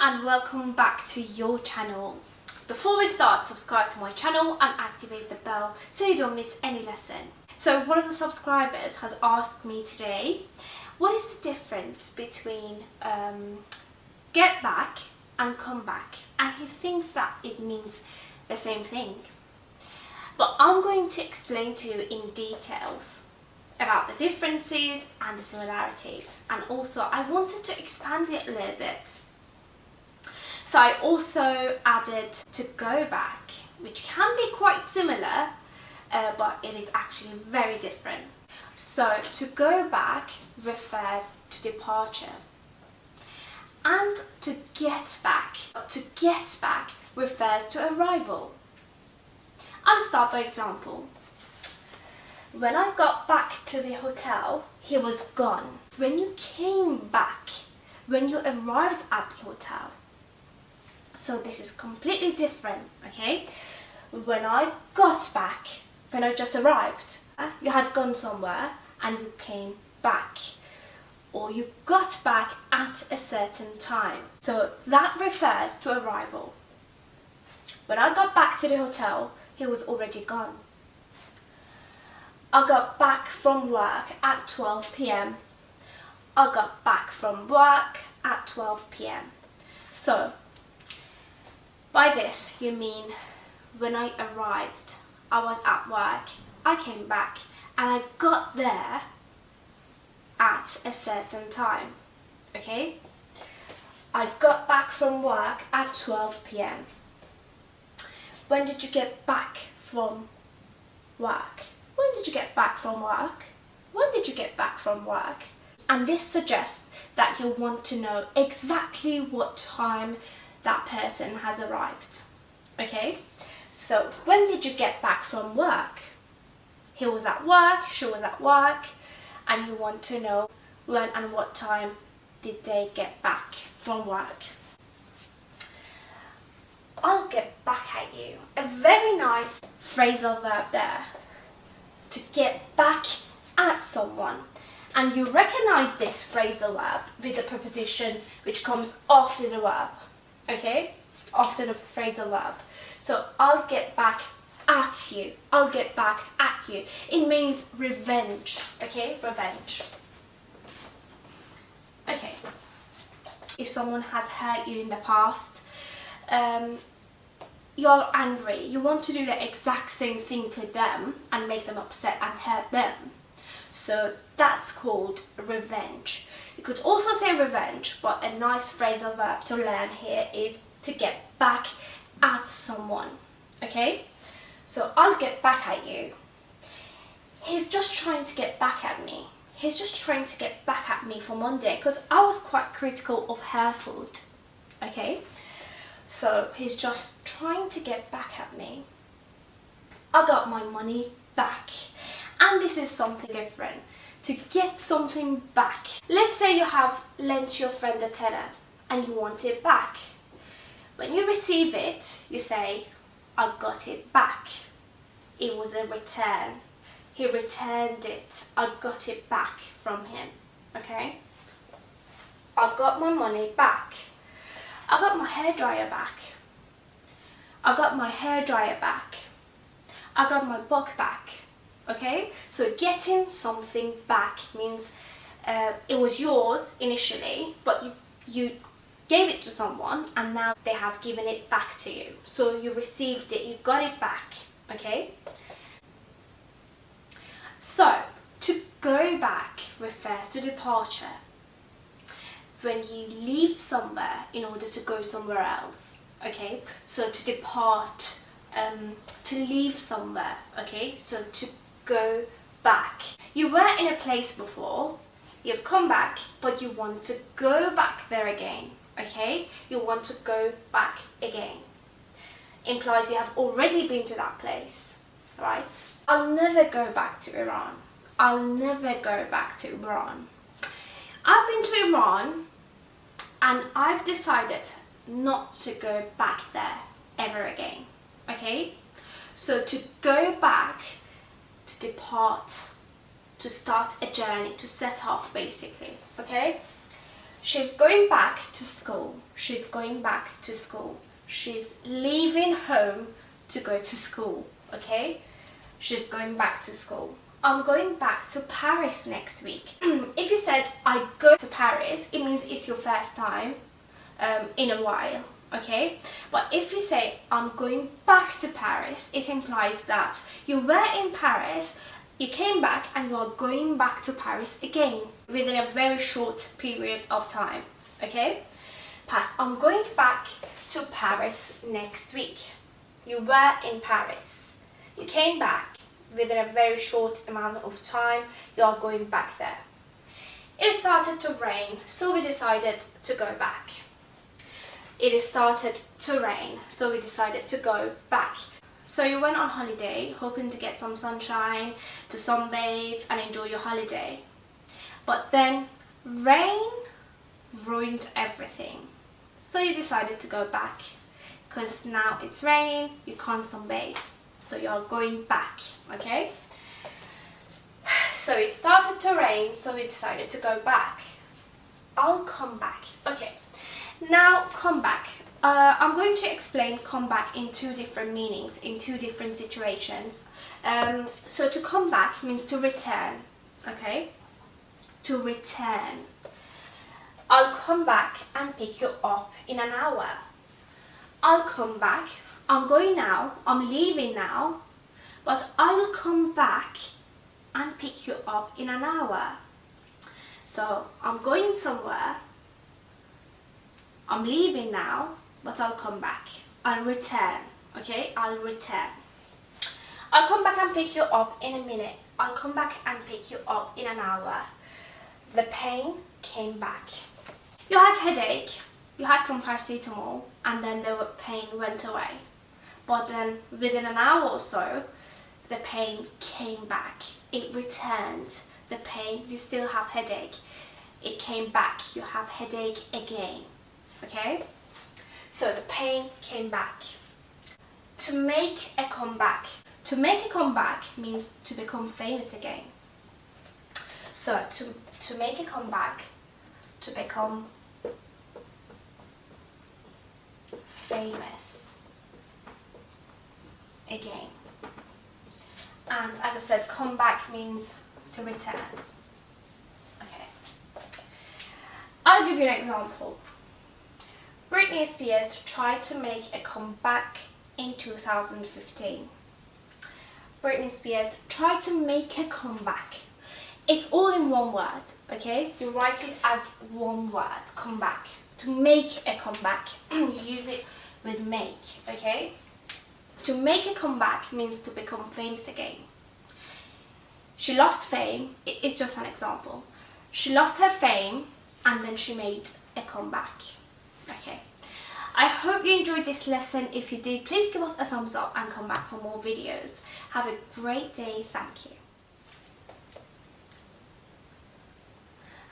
and welcome back to your channel. Before we start, subscribe to my channel and activate the bell so you don't miss any lesson. So one of the subscribers has asked me today, what is the difference between get back and come back? And he thinks that it means the same thing. But I'm going to explain to you in details about the differences and the similarities, and also I wanted to expand it a little bit. So I also added to go back, which can be quite similar, but it is actually very different. So to go back refers to departure, and to get back refers to arrival. I'll start by example. When I got back to the hotel, he was gone. When you came back, when you arrived at the hotel. So this is completely different, okay? When I got back, when I just arrived, you had gone somewhere and you came back. Or you got back at a certain time. So that refers to arrival. When I got back to the hotel, he was already gone. I got back from work at 12 p.m. I got back from work at 12 p.m. So, by this you mean when I arrived, I was at work, I came back and I got there at a certain time, okay? I got back from work at 12 p.m. When did you get back from work? When did you get back from work? When did you get back from work? And this suggests that you want to know exactly what time that person has arrived. Okay? So, when did you get back from work? He was at work, she was at work, and you want to know when and what time did they get back from work. I'll get back at you. A very nice phrasal verb there. To get back at someone. And you recognize this phrasal verb with the preposition which comes after the verb. Okay? After the phrasal verb. So I'll get back at you. I'll get back at you. It means revenge. Okay? Revenge. Okay. If someone has hurt you in the past, you're angry, you want to do the exact same thing to them and make them upset and hurt them. So that's called revenge. You could also say revenge, but a nice phrasal verb to learn here is to get back at someone. Okay? So I'll get back at you. He's just trying to get back at me. He's just trying to get back at me for Monday because I was quite critical of her food. Okay? So he's just trying to get back at me. I got my money back. And this is something different. To get something back. Let's say you have lent your friend a tenner and you want it back. When you receive it, you say, I got it back. It was a return. He returned it. I got it back from him. Okay? I got my money back. I got my hairdryer back. I got my hairdryer back. I got my book back. Okay? So getting something back means it was yours initially, but you gave it to someone and now they have given it back to you. So you received it, you got it back. Okay? So, to go back refers to departure. When you leave somewhere in order to go somewhere else, okay? So to depart, to leave somewhere, okay? So to go back. You were in a place before, you've come back, but you want to go back there again, okay? You want to go back again. Implies you have already been to that place, right? I'll never go back to Iran. I'll never go back to Iran. I've been to Iran and I've decided not to go back there ever again, okay? So to go back, to depart, to start a journey, to set off basically, okay? She's going back to school. She's going back to school. She's leaving home to go to school. Okay? She's going back to school. I'm going back to Paris next week. If you said I go to Paris, it means it's your first time in a while. Okay? But if you say I'm going back to Paris, it implies that you were in Paris, you came back, and you are going back to Paris again within a very short period of time. Okay? Past, I'm going back to Paris next week. You were in Paris. You came back within a very short amount of time. You are going back there. It started to rain, so we decided to go back. It started to rain, so we decided to go back. So you went on holiday, hoping to get some sunshine, to sunbathe and enjoy your holiday. But then rain ruined everything. So you decided to go back. Because now it's raining, you can't sunbathe. So you're going back, okay? So it started to rain, so we decided to go back. I'll come back. Okay, now come back. I'm going to explain come back in two different meanings, in two different situations. So to come back means to return, okay? To return. I'll come back and pick you up in an hour. I'll come back. I'm going now. I'm leaving now. But I'll come back and pick you up in an hour. So I'm going somewhere. I'm leaving now, but I'll come back. I'll return. Okay? I'll return. I'll come back and pick you up in a minute. I'll come back and pick you up in an hour. The pain came back. You had headache. You had some paracetamol, and then the pain went away. But then within an hour or so, the pain came back. It returned. The pain, you still have headache. It came back. You have headache again. Okay? So the pain came back. To make a comeback. To make a comeback means to become famous again. So to make a comeback, to become famous again. And as I said, come back means to return. Okay. I'll give you an example. Britney Spears tried to make a comeback in 2015. Britney Spears tried to make a comeback. It's all in one word, okay? You write it as one word, comeback. To make a comeback, you use it with make, okay? To make a comeback means to become famous again. She lost fame. It's just an example. She lost her fame and then she made a comeback. Okay. I hope you enjoyed this lesson. If you did, please give us a thumbs up and come back for more videos. Have a great day. Thank you.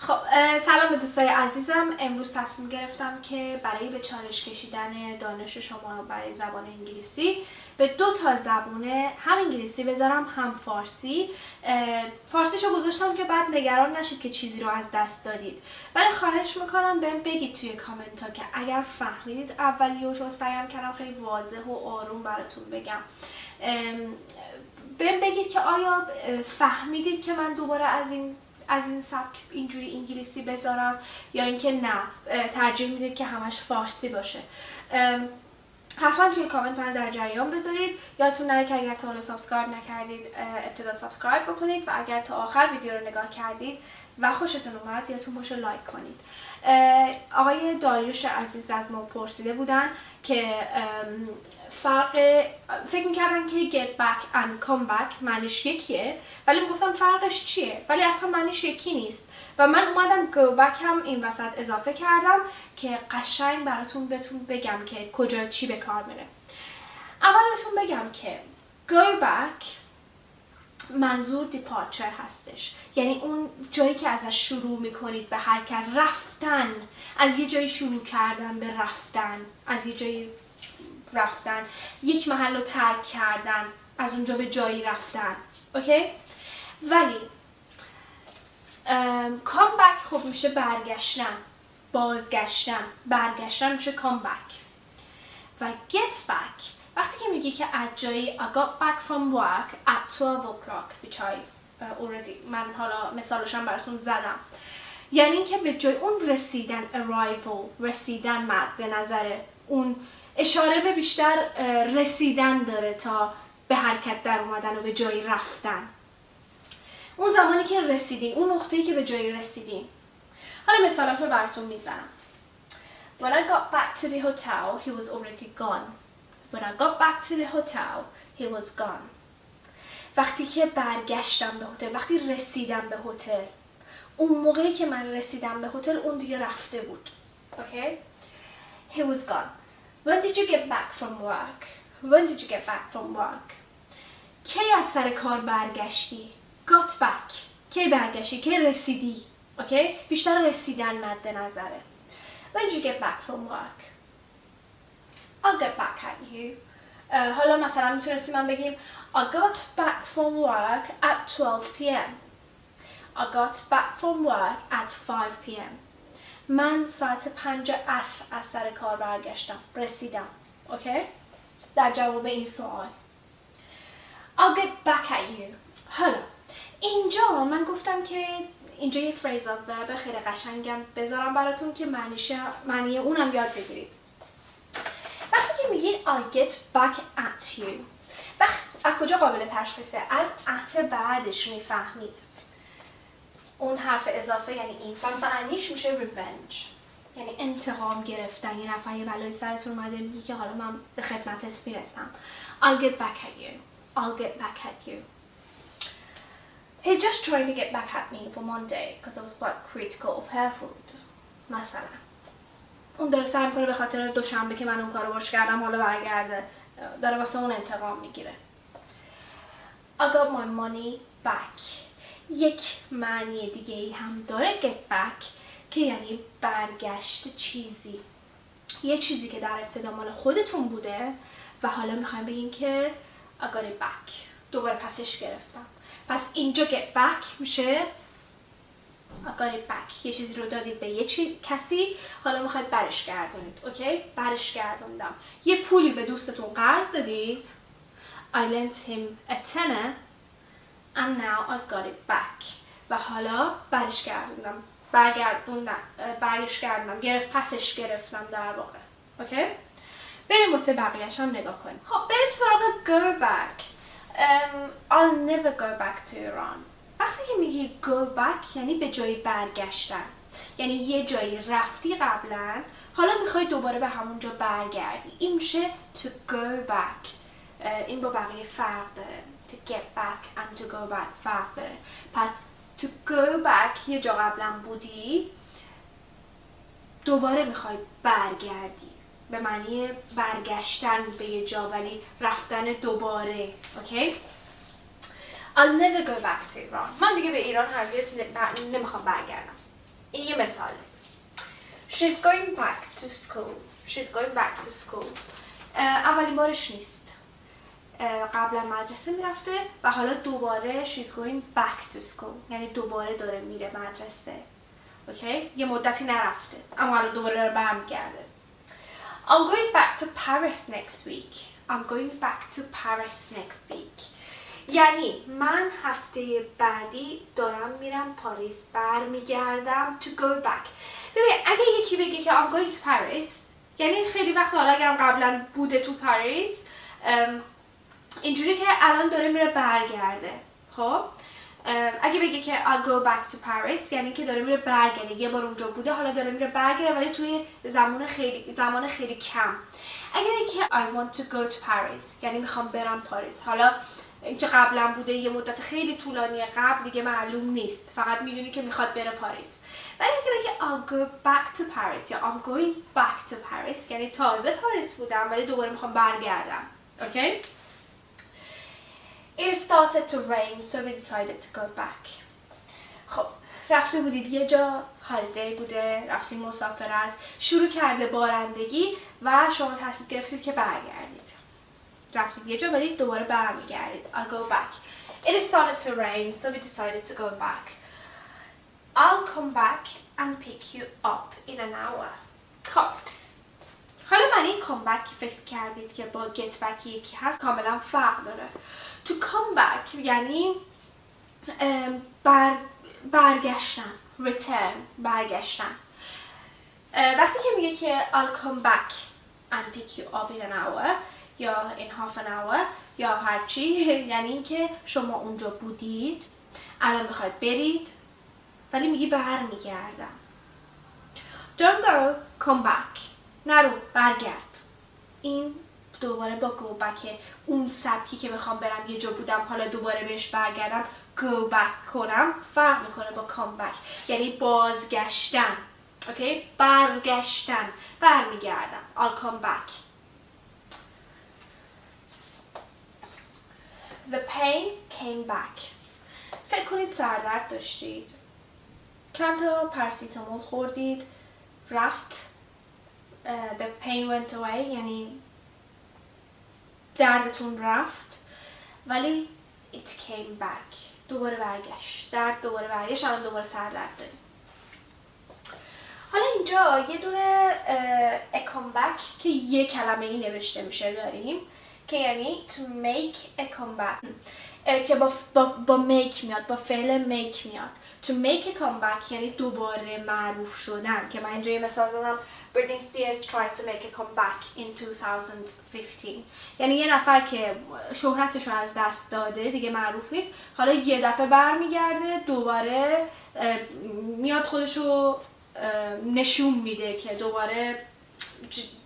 خب سلام به دوستای عزیزم. امروز تصمیم گرفتم که برای به چالش کشیدن دانش شما برای زبان انگلیسی به 2 تا زبان هم انگلیسی بذارم هم فارسی. فارسیشو گذاشتم که بعد نگران نشید که چیزی رو از دست دادید، ولی خواهش میکنم بهم بگید توی کامنت ها که اگر فهمیدید اولیوشو سعیم کردم خیلی واضح و آروم براتون بگم. بهم بگید که آیا فهمیدید که من دوباره از این سبک اینجوری انگلیسی بذارم یا اینکه نه ترجیح میدید که همش فارسی باشه. حتما توی کامنت من در جریان بذارید. یادتون نره که اگر تا حالا سابسکرایب نکردید ابتدا سابسکرایب بکنید و اگر تا آخر ویدیو رو نگاه کردید و خوشتون اومد یادتون باشه لایک کنید. آقای داریوش عزیز از ما پرسیده بودن که فکر میکردن که get back and come back معنیش یکیه، ولی میگفتم فرقش چیه، ولی اصلا معنیش یکی نیست و من اومدم go back هم این وسط اضافه کردم که قشنگ براتون بگم که کجا چی به کار میره. اول بهتون بگم که go back منظور دیپارچر هستش، یعنی اون جایی که ازش شروع میکنید به حرکت، رفتن، از یه جایی شروع کردن به رفتن، از یه جایی رفتن، یک محل رو ترک کردن، از اونجا به جایی رفتن. اوکی؟ ولی کام بک خب میشه برگشتن. بازگشتن، برگشتن میشه come back. و get back وقتی که میگی که at جایی I got back from work at 12 o'clock which I already من حالا مثالشم براتون زدم، یعنی که به جای اون رسیدن arrival رسیدن مد نظره، اون اشاره به بیشتر رسیدن داره تا به حرکت در اومدن و به جایی رفتن. اون زمانی که رسیدیم، اون نقطه‌ای که به جایی رسیدیم. حالا مثالات رو براتون میزنم. When I got back to the hotel, he was already gone. When I got back to the hotel, he was gone. وقتی که برگشتم به هتل، وقتی رسیدم به هتل، اون موقعی که من رسیدم به هتل اون دیگه رفته بود. Okay? He was gone. When did you get back from work? When did you get back from work? کی از سر کار برگشتی؟ Got back. کی برگشتی؟ کی رسیدی؟ Okay? بیشتر رسیدن مد نظره. When did you get back from work? I'll get back at you. حالا مثلا میتونستیم من بگیم I got back from work at 12 p.m. I got back from work at 5 p.m. من ساعت 5 عصر از سر کار برگشتم، رسیدم. اوکی؟ در جواب این سوال I'll get back at you. حالا اینجا من گفتم که اینجا یه فریزال ورب خیلی قشنگم بذارم براتون که معنی اونم یاد بگیرید. وقتی که میگید I'll get back at you، از کجا قابل تشخیصه؟ از at بعدش میفهمید. اون حرف اضافه یعنی این و معنیش میشه revenge، یعنی انتقام گرفتن. یه نفر یه بلای سرتون اومده میگه که حالا من به خدمتت میرسم. I'll get back at you. I'll get back at you. He's just trying to get back at me for Monday because I was quite critical of her food. مثلا اون داره سعی میکنه به خاطر دوشنبه که من اون کارو باش کردم حالا برگرده، داره واسه اون انتقام میگیره. I got my money back. یک معنی دیگه ای هم داره get back که یعنی برگشت چیزی، یه چیزی که در ابتدا مال خودتون بوده و حالا میخوایم بگیم که I got it back، دوباره پسش گرفتم. پس اینجا get back میشه I got it back، یه چیزی رو دادید به یه کسی حالا میخواید برش گردونید. اوکی؟ برش گردوندم. یه پولی به دوستتون قرض دادید I lent him a tenner and now I got it back و حالا برش گردوندم، برش گردوندم، پسش گرفتم در واقع. اوکی؟ بریم واسه بقیه‌اش هم نگاه کنیم. خب بریم سراغ go back. I'll never go back to Iran. وقتی که میگی go back یعنی به جایی برگشتن، یعنی یه جایی رفتی قبلا حالا میخوای دوباره به همونجا برگردی. این میشه to go back. این با بقیه فرق داره. to get back and to go back فرق داره. پس to go back یه جا قبلا بودی دوباره میخوای برگردی، به معنی برگشتن به یه جا ولی رفتن دوباره. اوکی؟ I'll never go back to Iran. من دیگه به ایران هرگز نمیخوام برگردم. این یه مثاله. She's going back to school. She's going back to school. اولین بارش نیست. قبلا مدرسه میرفته و حالا دوباره she's going back to school. یعنی دوباره داره میره مدرسه. اوکی؟ یه مدتی نرفته اما حالا دوباره داره برمیگرده. I'm going back to Paris next week. I'm going back to Paris next week. یعنی من هفته بعدی دارم میرم پاریس، برمیگردم to go back. ببین اگه یکی بگه که I'm going to Paris یعنی خیلی وقت حالا اگرم قبلا بوده تو پاریس اینجوری که الان داره میره برگرده. خب اگه بگه که I'll go back to Paris یعنی که داره میره برگرده، یه بار اونجا بوده حالا داره میره برگرده ولی توی زمان خیلی کم. اگه بگه که I want to go to Paris یعنی میخوام برم پاریس، حالا اینکه قبلا بوده یه مدت خیلی طولانی قبل دیگه معلوم نیست، فقط میدونی که میخواد بره پاریس. ولی اگه بگه I'll go back to Paris یا I'm going back to Paris یعنی تازه پاریس بودم ولی دوباره میخوام برگردم. اوکی؟ It started to rain so we decided to go back. خب رفته بودید یه جا، هالیدی بوده، رفتید مسافرت، شروع کرده بارندگی و شما تصمیم گرفتید که برگردید. رفتید یه جا ولی دوباره برمیگردید. I'll go back. It started to rain so we decided to go back. I'll come back and pick you up in an hour. خب حالا من این کامبک که فکر کردید که با get back یکی هست کاملا فرق داره. To come back یعنی برگشتن، return، برگشتن. وقتی که میگه که I'll come back and pick you up in an hour یا in half an hour یا هرچی، یعنی اینکه شما اونجا بودید الان میخواید برید ولی میگی برمیگردم. Don't go, come back. نرو، برگرد. این دوباره با go back اون سبکی که بخوام برم یه جا بودم حالا دوباره بهش برگردم go back کنم فرق میکنه با come back، یعنی بازگشتن. اوکی؟ برگشتن، برمیگردم. I'll come back. The pain came back. فکر کنید سردرد داشتید. چند تا پرسیتامول خوردید. رفت. The pain went away. یعنی دردتون رفت. ولی it came back. دوباره برگشت. درد دوباره برگشت. الان دوباره سردرد داریم. حالا اینجا یه دونه a comeback که یه کلمه ای نوشته میشه داریم که یعنی to make a comeback که با make میاد، با فعل make میاد. To make a comeback یعنی دوباره معروف شدن که من اینجا یه مثال زدم Britney Spears tried to make a comeback in 2015 یعنی یه نفر که شهرتش رو از دست داده دیگه معروف نیست حالا یه دفعه برمیگرده دوباره میاد خودشو نشون میده که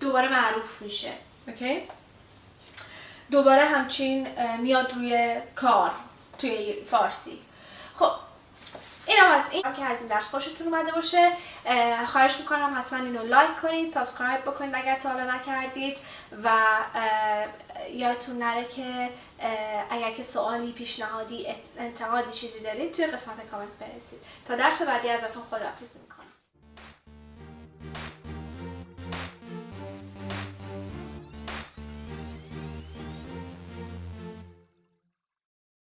دوباره معروف میشه. اوکی؟ دوباره همچین میاد روی کار توی فارسی. خب اینم از این که از این درس خوشتون اومده باشه. خواهش میکنم حتما اینو لایک کنید، سابسکرایب بکنید اگر تا حالا نکردید و یادتون نره که اگر که سوالی، پیشنهادی، انتقادی چیزی دارید توی قسمت کامنت بنویسید. تا درس بعدی ازتون خداحافظی میکنم.